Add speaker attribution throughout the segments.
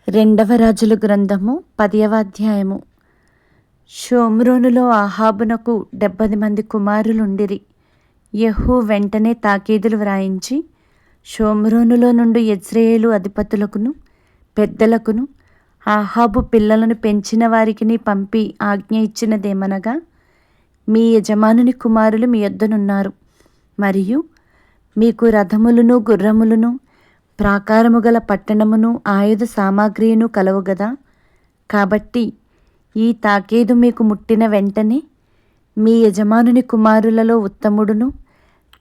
Speaker 1: రెండవ రాజుల గ్రంథము 10వ అధ్యాయము. షోమ్రోనులో అహాబునకు 70 మంది కుమారులుండిరి. యెహూ వెంటనే తాకీదులు వ్రాయించి షోమ్రోనులో నుండి యెజ్రెయేలు అధిపతులకును పెద్దలకును అహాబు పిల్లలను పెంచిన వారికిని పంపి ఆజ్ఞ ఇచ్చినదేమనగా, మీ యజమానుని కుమారులు మీ యొద్దనున్నారు, మరియు మీకు రథములను గుర్రములను ప్రాకారము గల పట్టణమును ఆయుధ సామాగ్రియును కలవు గదా. కాబట్టి ఈ తాకీదు మీకు ముట్టిన వెంటనే మీ యజమానుని కుమారులలో ఉత్తముడును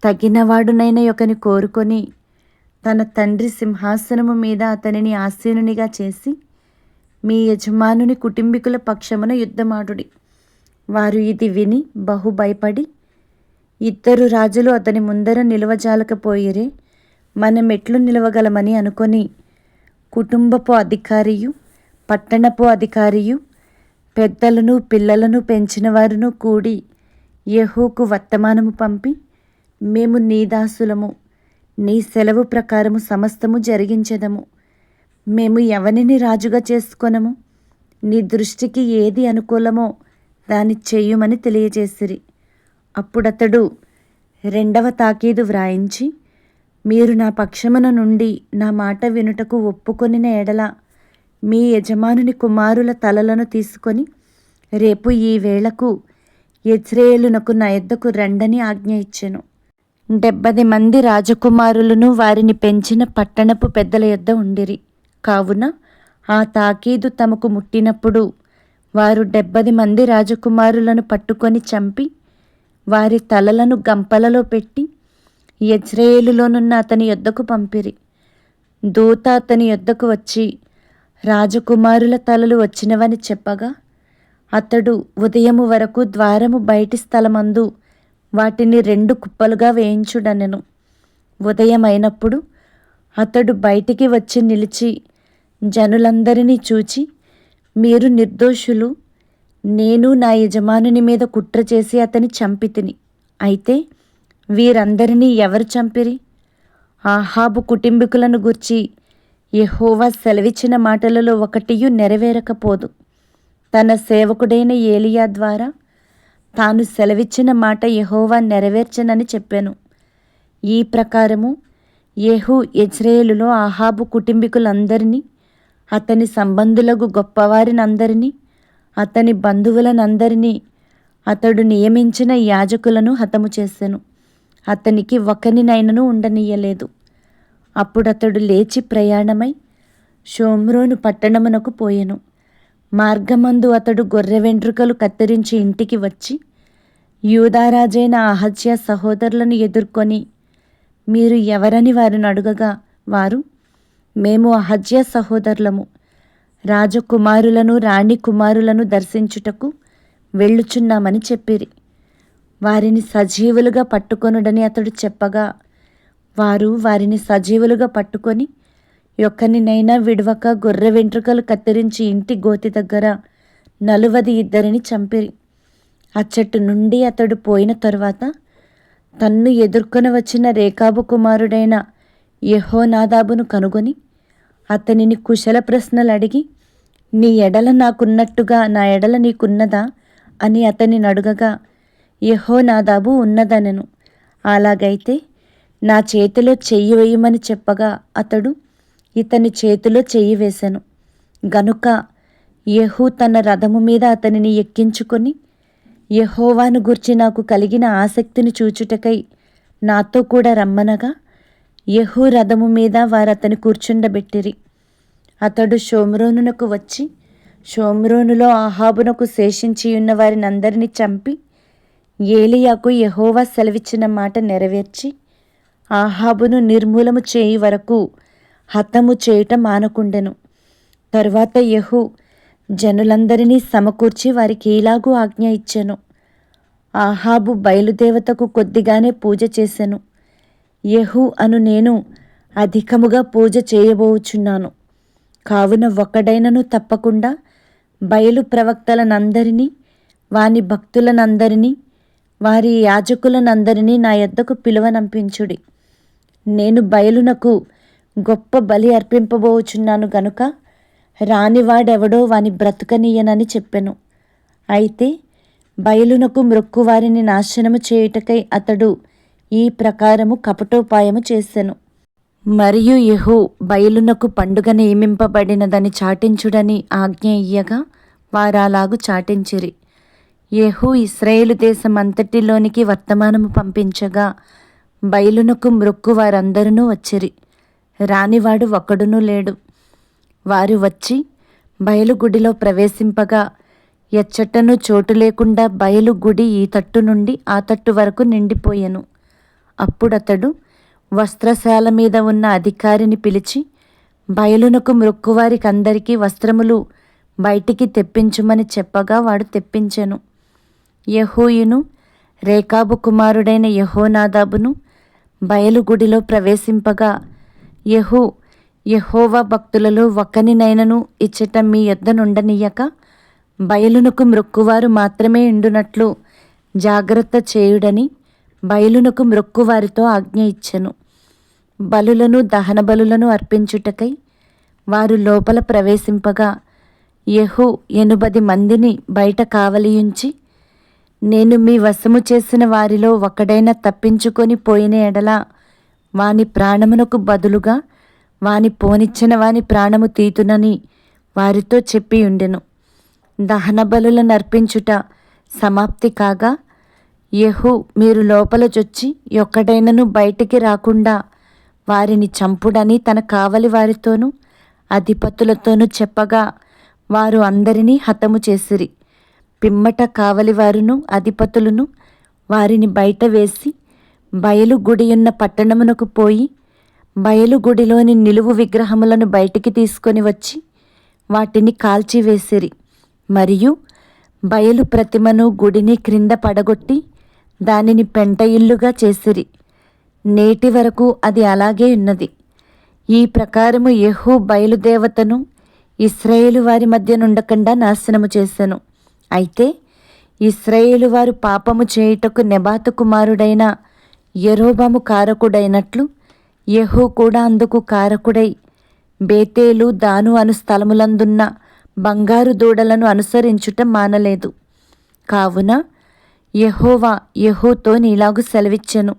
Speaker 1: తగినవాడునైన ఒకని కోరుకొని తన తండ్రి సింహాసనము మీద అతనిని ఆసీనునిగా చేసి మీ యజమానుని కుటుంబీకుల పక్షమున యుద్ధమాడుడి. వారు ఇది విని బహు భయపడి, ఇద్దరు రాజులు అతని ముందర నిలువజాలకపోయిరే, మనమెట్లు నిలవగలమని అనుకొని కుటుంబపు అధికారియు పట్టణపు అధికారియు పెద్దలను పిల్లలను పెంచిన వారును కూడి యెహూకు వర్తమానము పంపి, మేము నీ దాసులము, నీ సెలవు ప్రకారము సమస్తము జరిగించెదము. మేము ఎవనిని రాజుగా చేసుకొనము, నీ దృష్టికి ఏది అనుకూలమో దాన్ని చేయుమని తెలియజేసిరి. అప్పుడతడు రెండవ తాకీదు వ్రాయించి, మీరు నా పక్షమున నుండి నా మాట వినుటకు ఒప్పుకొనిన ఎడల మీ యజమానుని కుమారుల తలలను తీసుకొని రేపు ఈ వేళకు యెజ్రెయేలునకు నా యొద్దకు రండని ఆజ్ఞ ఇచ్చెను. 70 మంది రాజకుమారులను వారిని పెంచిన పట్టణపు పెద్దల యొద్ద ఉండిరి. కావున ఆ తాకీదు తమకు ముట్టినప్పుడు వారు 70 మంది రాజకుమారులను పట్టుకొని చంపి వారి తలలను గంపలలో పెట్టి యెజ్రెయేలులోనున్న అతని యొద్దకు పంపిరి. దూత అతని యొద్దకు వచ్చి రాజకుమారుల తలలు వచ్చినవని చెప్పగా, అతడు ఉదయము వరకు ద్వారము బయటి స్థలమందు వాటిని 2 కుప్పలుగా వేయించుడనెను. ఉదయమైనప్పుడు అతడు బయటికి వచ్చి నిలిచి జనులందరినీ చూచి, మీరు నిర్దోషులు, నేను నా యజమానుని మీద కుట్ర చేసి అతని చంపితిని. అయితే వీరందరినీ ఎవరు చంపిరి? అహాబు కుటుంబీకులను గూర్చి యెహోవా సెలవిచ్చిన మాటలలో ఒకటియు నెరవేరకపోదు. తన సేవకుడైన ఏలియా ద్వారా తాను సెలవిచ్చిన మాట యెహోవా నెరవేర్చనని చెప్పాను. ఈ ప్రకారము యెహూ యెజ్రెయేలులో అహాబు కుటుంబీకులందరినీ, అతని సంబంధులకు గొప్పవారినందరినీ, అతని బంధువులనందరినీ, అతడు నియమించిన యాజకులను హతము చేసెను. అతనికి ఒకనినైనను ఉండనీయలేదు. అప్పుడతడు లేచి ప్రయాణమై షోమ్రోను పట్టణమునకు పోయెను. మార్గమందు అతడు గొర్రె వెంట్రుకలు కత్తిరించి ఇంటికి వచ్చి యూదారాజైన అహజ్యా సహోదరులను ఎదుర్కొని, మీరు ఎవరని వారిని అడుగగా, వారు, మేము అహజ్యా సహోదరులము, రాజకుమారులను రాణి కుమారులను దర్శించుటకు వెళ్ళుచున్నామని చెప్పిరి. వారిని సజీవులుగా పట్టుకొనుడని అతడు చెప్పగా, వారు వారిని సజీవులుగా పట్టుకొని ఒక్కనినైనా విడవక గొర్రె వెంట్రుకలు కత్తిరించి ఇంటి గోతి దగ్గర 42 చంపిరి. అచ్చటి నుండి అతడు పోయిన తరువాత తన్ను ఎదుర్కొని వచ్చిన రేకాబు కుమారుడైన యెహోనాదాబును కనుగొని అతనిని కుశల ప్రశ్నలు అడిగి, నీ ఎడల నాకున్నట్టుగా నా ఎడల నీకున్నదా అని అతనిని అడుగగా, యెహోనాదాబు ఉన్నదనెను. అలాగైతే నా చేతిలో చెయ్యి వేయమని చెప్పగా అతడు ఇతని చేతిలో చెయ్యి వేసెను. గనుక యెహూ తన రథము మీద అతనిని ఎక్కించుకొని, యెహోవాను గూర్చి నాకు కలిగిన ఆసక్తిని చూచుటకై నాతో కూడా రమ్మనగా, యెహూ రథము మీద వారతని కూర్చుండబెట్టిరి. అతడు షోమ్రోనునకు వచ్చి షోమ్రోనులో అహాబునకు శేషించియున్న వారినందరినీ చంపి ఏలీయాకు యెహోవా సెలవిచ్చిన మాట నెరవేర్చి అహాబును నిర్మూలము చేయి వరకు హతము చేయుట మానకుండెను. తరువాత యెహూ జనులందరినీ సమకూర్చి వారికి ఇలాగూ ఆజ్ఞ ఇచ్చెను. అహాబు బయలుదేవతకు కొద్దిగానే పూజ చేసెను. యెహూ అను నేను అధికముగా పూజ చేయబోచున్నాను. కావున ఒకడైనను తప్పకుండా బయలు ప్రవక్తలనందరినీ, వాని భక్తులనందరినీ, వారి యాజకులనందరినీ నా యొద్దకు పిలువనంపించుడి. నేను బయలునకు గొప్ప బలి అర్పింపబోచున్నాను గనుక రానివాడెవడో వాని బ్రతుకనీయనని చెప్పెను. అయితే బయలునకు మ్రొక్కువారిని నాశనము చేయుటకై అతడు ఈ ప్రకారము కపటోపాయము చేసెను. మరియు యెహూ బయలునకు పండుగ నియమింపబడినదని చాటించుడని ఆజ్ఞ ఇయ్యగా వారలాగు చాటించిరి. యెహూ ఇశ్రాయేలు దేశమంతటిలోనికి వర్తమానము పంపించగా బయలునకు మ్రొక్కు వారందరూ వచ్చిరి. రానివాడు ఒక్కడునూ లేడు. వారు వచ్చి బయలు గుడిలో ప్రవేశింపగా ఎచ్చటను చోటు లేకుండా బయలు గుడి ఈ తట్టు నుండి ఆ తట్టు వరకు నిండిపోయెను. అప్పుడతడు వస్త్రశాల మీద ఉన్న అధికారిని పిలిచి బయలునకు మ్రొక్కువారికందరికీ వస్త్రములు బయటికి తెప్పించుమని చెప్పగా వాడు తెప్పించెను. యెహూయును రేకాబు కుమారుడైన యెహోనాదాబును బయలు గుడిలో ప్రవేశింపగా యెహూ యెహోవా భక్తులలో ఒక్కనినైనను ఇచ్చట మీ యొద్ద నుండనీయక బయలునకు మ్రొక్కువారు మాత్రమే ఉండునట్లు జాగ్రత్త చేయుడని బయలునకు మ్రొక్కువారితో ఆజ్ఞ ఇచ్చెను. బలులను దహన బలులను అర్పించుటకై వారు లోపల ప్రవేశింపగా యెహూ 80 మందిని బయట కావలియుంచి, నేను మీ వశము చేసిన వారిలో ఒకడైనా తప్పించుకొని పోయిన ఎడల వాని ప్రాణమునకు బదులుగా వాని పోనిచ్చిన వాని ప్రాణము తీతునని వారితో చెప్పి ఉండెను. దహన బలులను అర్పించుట సమాప్తి కాగా యెహూ మీరు లోపల చొచ్చి ఒక్కడైనను బయటికి రాకుండా వారిని చంపుడని తన కావలి వారితోనూ అధిపతులతోనూ చెప్పగా వారు అందరినీ హతము చేసిరి. పిమ్మట కావలివారును అధిపతులను వారిని బయట వేసి బయలు గుడియున్న పట్టణమునకు పోయి బయలు గుడిలోని నిలువు విగ్రహములను బయటికి తీసుకొని వచ్చి వాటిని కాల్చివేసిరి. మరియు బయలు ప్రతిమను గుడిని క్రింద పడగొట్టి దానిని పెంట ఇల్లుగా చేసిరి. నేటి వరకు అది అలాగే ఉన్నది. ఈ ప్రకారము యెహూ బయలుదేవతను ఇశ్రాయేలు వారి మధ్య నుండకుండా నాశనము చేసెను. అయితే ఇశ్రాయేలు వారు పాపము చేయుటకు నెబాతు కుమారుడైన యరొబాము కారకుడైనట్లు యెహూ కూడా అందుకు కారకుడై బేతేలు దాను అను స్థలములందున్న బంగారు దూడలను అనుసరించుట మానలేదు. కావున యెహోవా యెహూతో నీలాగు సెలవిచ్చెను,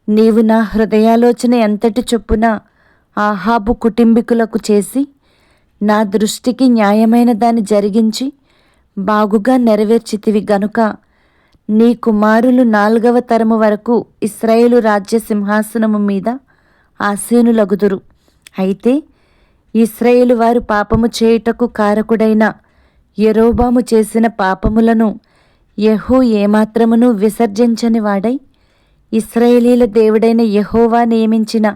Speaker 1: నీవు నా హృదయాలోచన ఎంతటి చొప్పున ఆహాబు కుటుంబీకులకు చేసి నా దృష్టికి న్యాయమైన దాన్ని జరిగించి బాగుగా నెరవేర్చితివి గనుక నీ కుమారులు 4వ తరము వరకు ఇశ్రాయేలు రాజ్య సింహాసనము మీద ఆసీనులగుదురు. అయితే ఇశ్రాయేలు వారు పాపము చేయుటకు కారకుడైన యరొబాము చేసిన పాపములను యెహూ ఏమాత్రమును విసర్జించని వాడై ఇశ్రాయేలీల దేవుడైన యెహోవా నియమించిన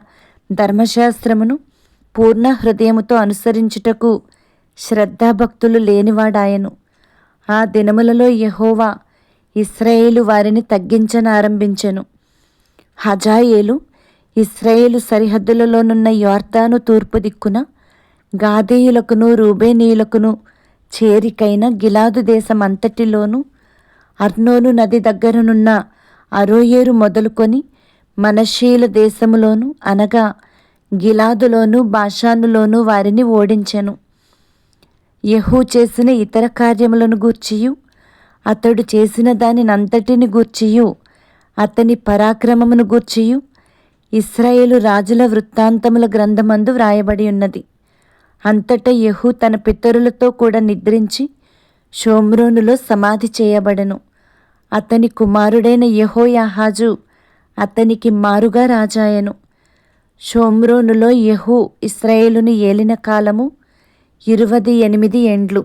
Speaker 1: ధర్మశాస్త్రమును పూర్ణ హృదయముతో అనుసరించుటకు శ్రద్ధాభక్తులు లేనివాడాయను. ఆ దినములలో యెహోవా ఇశ్రాయేలు వారిని తగ్గించనారంభించెను. హజాయేలు ఇశ్రాయేలు సరిహద్దులలోనున్న యొర్దాను తూర్పు దిక్కున గాదీయులకును రూబేనీయులకును చేరికైన గిలాదు దేశమంతటిలోనూ అర్నోను నది దగ్గరనున్న అరోయేరు మొదలుకొని మనష్షీయుల దేశములోను అనగా గిలాదులోను బాషానులోను వారిని ఓడించెను. యెహూ చేసిన ఇతర కార్యములను గూర్చియు అతడు చేసిన దానినంతటిని గూర్చియు అతని పరాక్రమమును గూర్చియు ఇశ్రాయేలు రాజుల వృత్తాంతముల గ్రంథమందు వ్రాయబడి ఉన్నది. అంతటా యెహూ తన పితరులతో కూడా నిద్రించి షోమ్రోనులో సమాధి చేయబడెను. అతని కుమారుడైన యెహోయాహాజు అతనికి మారుగా రాజాయెను. షోమ్రోనులో యెహూ ఇశ్రాయేలును ఏలిన కాలము 28 ఏండ్లు.